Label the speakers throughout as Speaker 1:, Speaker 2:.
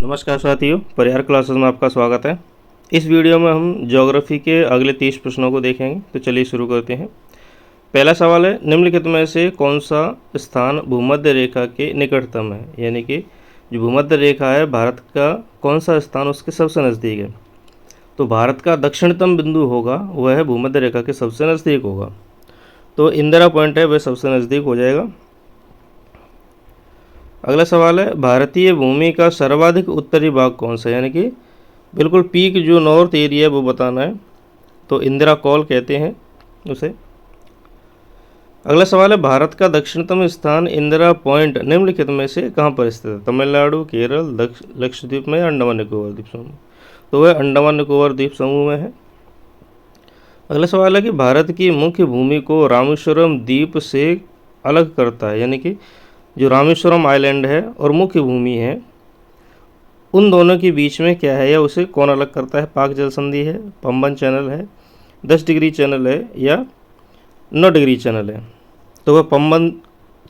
Speaker 1: नमस्कार साथियों, परिहार क्लासेस में आपका स्वागत है। इस वीडियो में हम ज्योग्राफी के अगले 30 प्रश्नों को देखेंगे। तो चलिए शुरू करते हैं। पहला सवाल है, निम्नलिखित में से कौन सा स्थान भूमध्य रेखा के निकटतम है, यानी कि जो भूमध्य रेखा है भारत का कौन सा स्थान उसके सबसे नज़दीक है। तो भारत का दक्षिणतम बिंदु होगा वह है भूमध्य रेखा के सबसे नज़दीक होगा। तो इंदिरा पॉइंट है वह सबसे नज़दीक हो जाएगा। अगला सवाल है, भारतीय भूमि का सर्वाधिक उत्तरी भाग कौन सा है, यानी कि बिल्कुल पीक जो नॉर्थ एरिया है वो बताना है। तो इंदिरा कॉल कहते हैं उसे। अगला सवाल है, भारत का दक्षिणतम स्थान इंदिरा पॉइंट निम्नलिखित में से कहाँ पर स्थित है। तमिलनाडु, केरल, लक्षद्वीप में या अंडमान निकोबार द्वीप समूह। तो वह अंडमान निकोबार द्वीप समूह में है। अगला सवाल है कि भारत की मुख्य भूमि को रामेश्वरम द्वीप से अलग करता है, यानी कि जो रामेश्वरम आइलैंड है और मुख्य भूमि है उन दोनों के बीच में क्या है या उसे कौन अलग करता है। पाक जल संधि है, पंबन चैनल है, 10 डिग्री चैनल है या 9 डिग्री चैनल है। तो वह पंबन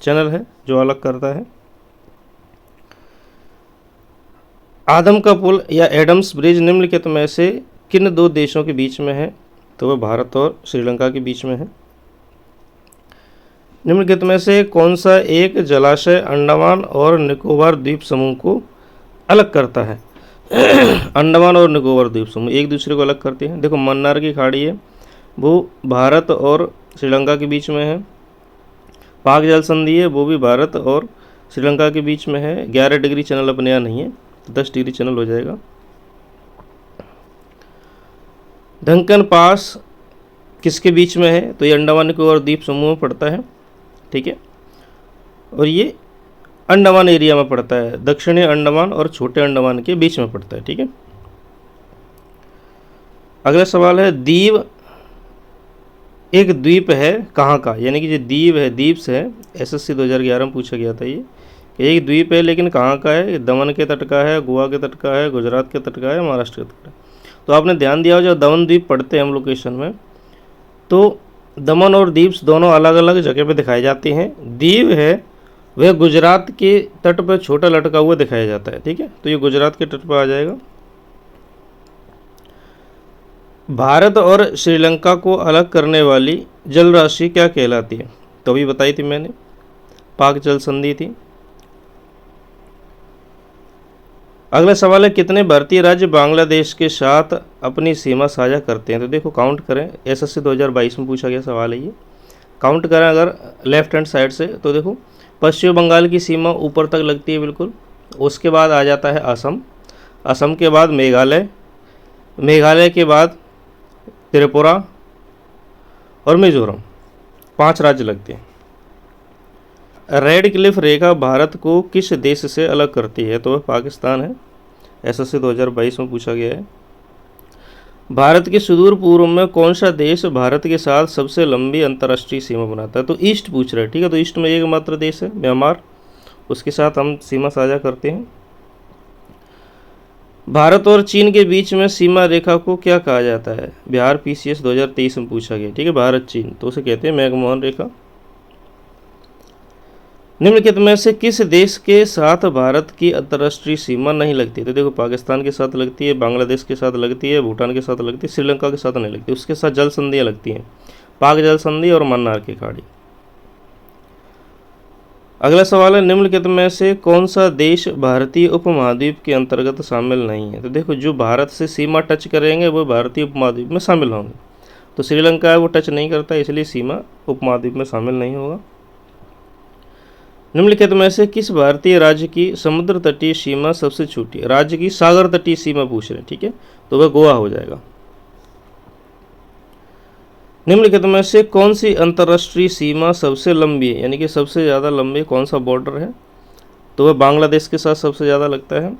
Speaker 1: चैनल है जो अलग करता है। आदम का पुल या एडम्स ब्रिज निम्नलिखित में से किन दो देशों के बीच में है। तो वह भारत और श्रीलंका के बीच में है। निम्नलिखित में से कौन सा एक जलाशय अंडमान और निकोबार द्वीप समूह को अलग करता है। अंडमान और निकोबार द्वीप समूह एक दूसरे को अलग करते हैं। देखो, मन्नार की खाड़ी है वो भारत और श्रीलंका के बीच में है। पाक जल संधि है वो भी भारत और श्रीलंका के बीच में है। 11 डिग्री चैनल अपने यहाँ नहीं है तो 10 डिग्री चैनल हो जाएगा। ढंकन पास किसके बीच में है। तो ये अंडमान निकोबार द्वीप समूह में पड़ता है, ठीक है, और ये अंडमान एरिया में पड़ता है। दक्षिणी अंडमान और छोटे अंडमान के बीच में पड़ता है, ठीक है। अगला सवाल है, द्वीप एक द्वीप है कहाँ का, यानी कि जो द्वीप है, द्वीप्स है, एसएससी 2011 में पूछा गया था ये कि एक द्वीप है लेकिन कहाँ का है। दमन के तट का है, गोवा के तट का है, गुजरात के तट का है, महाराष्ट्र के तट का है। तो आपने ध्यान दिया हो जब दमन द्वीप पढ़ते हैं हम लोकेशन में तो दमन और दीव्स दोनों अलग अलग जगह पे दिखाए जाते हैं। दीव है वह गुजरात के तट पर छोटा लटका हुआ दिखाया जाता है, ठीक है, तो ये गुजरात के तट पर आ जाएगा। भारत और श्रीलंका को अलग करने वाली जल राशि क्या कहलाती है। तो अभी बताई थी मैंने, पाक जल संधि थी। अगला सवाल है, कितने भारतीय राज्य बांग्लादेश के साथ अपनी सीमा साझा करते हैं। तो देखो काउंट करें, एसएससी 2022 में पूछा गया सवाल है ये। काउंट करें अगर लेफ्ट हैंड साइड से तो देखो पश्चिम बंगाल की सीमा ऊपर तक लगती है बिल्कुल। उसके बाद आ जाता है असम, असम के बाद मेघालय, मेघालय के बाद त्रिपुरा और मिजोरम, 5 राज्य लगते हैं। रेड क्लिफ रेखा भारत को किस देश से अलग करती है। तो वह पाकिस्तान है, एसएससी 2022 में पूछा गया है। भारत के सुदूर पूर्व में कौन सा देश भारत के साथ सबसे लंबी अंतर्राष्ट्रीय सीमा बनाता है। तो ईस्ट पूछ रहा है, ठीक है, तो ईस्ट में एकमात्र देश है म्यांमार, उसके साथ हम सीमा साझा करते हैं। भारत और चीन के बीच में सीमा रेखा को क्या कहा जाता है। बिहार पीसीएस 2023 में पूछा गया, ठीक है, भारत चीन, तो उसे कहते हैं मैकमोहन रेखा। निम्नलिखित में से किस देश के साथ भारत की अंतर्राष्ट्रीय सीमा नहीं लगती। तो देखो पाकिस्तान के साथ लगती है, बांग्लादेश के साथ लगती है, भूटान के साथ लगती है, श्रीलंका के साथ नहीं लगती। उसके साथ जल संधियाँ लगती हैं, पाक जल संधि और मन्नार की खाड़ी। अगला सवाल है, निम्नलिखित में से कौन सा देश भारतीय उपमहाद्वीप के अंतर्गत शामिल नहीं है। तो देखो जो भारत से सीमा टच करेंगे वो भारतीय उपमहाद्वीप में शामिल होंगे। तो श्रीलंका है वो टच नहीं करता, इसलिए सीमा उपमहाद्वीप में शामिल नहीं होगा। निम्नलिखित में से किस भारतीय राज्य की समुद्र तटीय सीमा सबसे छोटी है। राज्य की सागर तटीय सीमा पूछ रहे हैं, ठीक है, तो वह गोवा हो जाएगा। निम्नलिखित में से कौन सी अंतर्राष्ट्रीय सीमा सबसे लंबी है, यानी कि सबसे ज़्यादा लंबी कौन सा बॉर्डर है। तो वह बांग्लादेश के साथ सबसे ज़्यादा लगता है,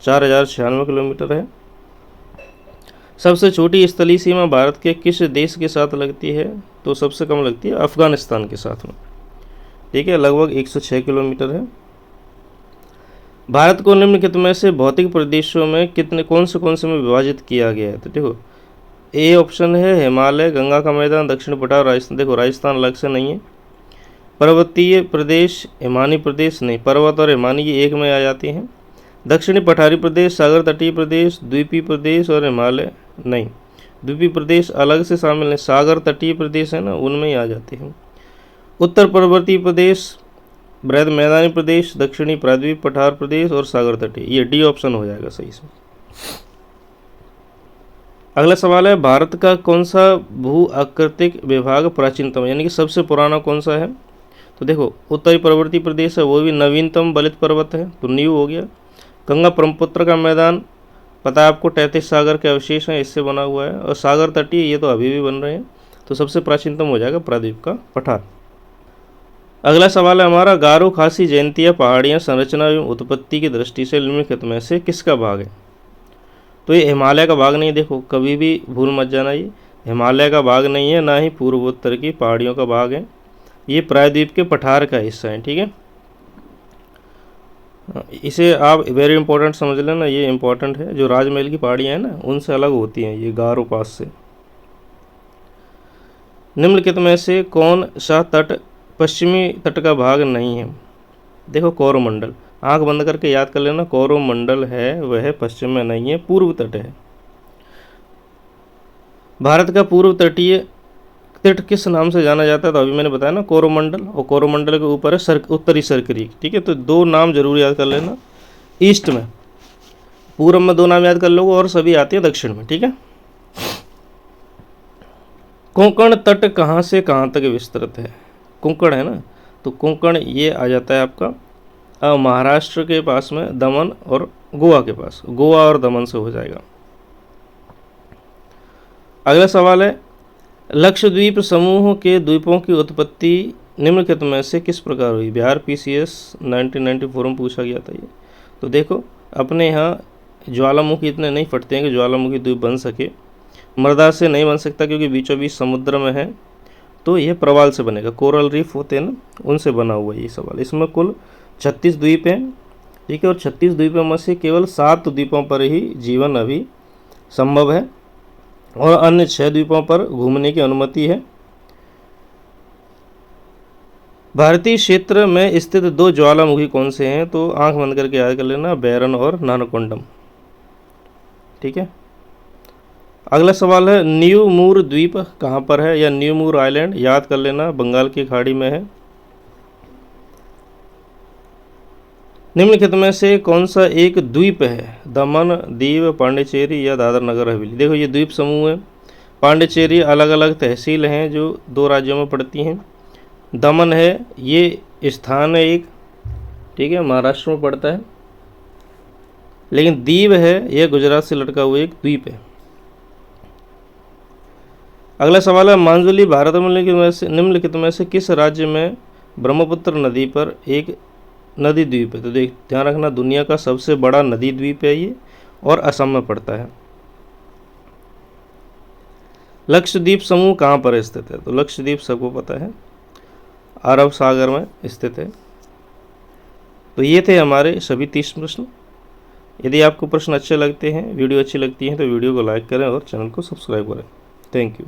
Speaker 1: 4096 किलोमीटर है। सबसे छोटी स्थलीय सीमा भारत के किस देश के साथ लगती है। तो सबसे कम लगती है अफगानिस्तान के साथ में, ठीक है, लगभग 106 किलोमीटर है। भारत को निम्नलिखित में से भौतिक प्रदेशों में कौन से में विभाजित किया गया है। तो देखो ए ऑप्शन है हिमालय, गंगा का मैदान, दक्षिण पठार, राजस्थान। देखो राजस्थान अलग से नहीं है। पर्वतीय प्रदेश, हिमानी प्रदेश नहीं, पर्वत और हिमानी ये एक में आ जाती हैं। दक्षिणी पठारी प्रदेश, सागर तटीय प्रदेश, द्वीपीय प्रदेश और हिमालय नहीं। द्वीपीय प्रदेश अलग से शामिल है, सागर तटीय प्रदेश है ना, उनमें ही आ जाते हैं। उत्तर पर्वतीय प्रदेश, बृहद मैदानी प्रदेश, दक्षिणी प्रायद्वीप पठार प्रदेश और सागर तटीय, ये डी ऑप्शन हो जाएगा सही से। अगला सवाल है, भारत का कौन सा भू आकृतिक विभाग प्राचीनतम यानी कि सबसे पुराना कौन सा है? तो देखो उत्तरी पर्वतीय प्रदेश है, वो भी नवीनतम बलित पर्वत है, तो न्यू हो गया। गंगा ब्रह्मपुत्र का मैदान पता है आपको, 33 सागर के अवशेष हैं, इससे बना हुआ है। और सागर तटीय ये तो अभी भी बन रहे हैं, तो सबसे प्राचीनतम हो जाएगा प्रायद्वीप का पठार। अगला सवाल है हमारा, गारो खासी जयंतिया पहाड़ियाँ संरचना एवं उत्पत्ति की दृष्टि से निम्नलिखित में से किसका भाग है? तो ये हिमालय का भाग नहीं, देखो कभी भी भूल मत जाना, ये हिमालय का भाग नहीं है, ना ही पूर्वोत्तर की पहाड़ियों का भाग है, ये प्रायद्वीप के पठार का हिस्सा है। ठीक है, इसे आप वेरी इंपॉर्टेंट समझ लेना, ये इंपॉर्टेंट है। जो राजमहल की पहाड़ियाँ हैं ना, उनसे अलग होती हैं ये गारो पास से। निम्नलिखित में से कौन सा तट पश्चिमी तट का भाग नहीं है? देखो कोरोमंडल, आंख बंद करके याद कर लेना, कोरोमंडल है वह पश्चिम में नहीं है, पूर्व तट है। भारत का पूर्व तटीय तट किस नाम से जाना जाता है? तो अभी मैंने बताया ना कोरोमंडल, और कोरोमंडल के ऊपर है उत्तरी सरक्रीक। ठीक है, तो दो नाम जरूर याद कर लेना, ईस्ट में, पूर्व में 2 नाम याद कर लो, और सभी आते हैं दक्षिण में। ठीक है, कोंकण तट कहाँ से कहाँ तक विस्तृत है? कोंकण है ना, तो कोंकण ये आ जाता है आपका महाराष्ट्र के पास में, दमन और गोवा के पास, गोवा और दमन से हो जाएगा। अगला सवाल है, लक्षद्वीप समूह के द्वीपों की उत्पत्ति निम्नलिखित में से किस प्रकार हुई? बिहार PCS 1994 में पूछा गया था ये। तो देखो अपने यहाँ ज्वालामुखी इतने नहीं फटते हैं कि ज्वालामुखी द्वीप बन सके, मृदा से नहीं बन सकता क्योंकि बीचों बीच समुद्र में है, तो यह प्रवाल से बनेगा, कोरल रीफ होते हैं ना, उनसे बना हुआ है ये सवाल। इसमें कुल 36 द्वीप हैं। ठीक है, और 36 द्वीपों में से केवल 7 द्वीपों पर ही जीवन अभी संभव है, और अन्य 6 द्वीपों पर घूमने की अनुमति है। भारतीय क्षेत्र में स्थित 2 ज्वालामुखी कौन से हैं? तो आंख बंद करके याद कर लेना, बैरन और नानकोंडम। ठीक है, अगला सवाल है, न्यू मूर द्वीप कहाँ पर है, या न्यू मूर आइलैंड, याद कर लेना, बंगाल की खाड़ी में है। निम्नलिखित में से कौन सा एक द्वीप है? दमन, दीव, पांडिचेरी या दादर नगर हवेली। देखो ये द्वीप समूह है, पांडिचेरी अलग अलग तहसील हैं जो 2 राज्यों में पड़ती हैं। दमन है, ये स्थान है एक, ठीक है, महाराष्ट्र में पड़ता है। लेकिन दीव है, यह गुजरात से लटका हुआ एक द्वीप है। अगला सवाल है, मांजुली भारत में निम्नलिखित में से किस राज्य में ब्रह्मपुत्र नदी पर एक नदी द्वीप है? तो देख ध्यान रखना, दुनिया का सबसे बड़ा नदी द्वीप है ये, और असम में पड़ता है। लक्षद्वीप समूह कहाँ पर स्थित है? तो लक्षद्वीप सबको पता है, अरब सागर में स्थित है। तो ये थे हमारे सभी 30 प्रश्न। यदि आपको प्रश्न अच्छे लगते हैं, वीडियो अच्छी लगती है, तो वीडियो को लाइक करें और चैनल को सब्सक्राइब करें। Thank you.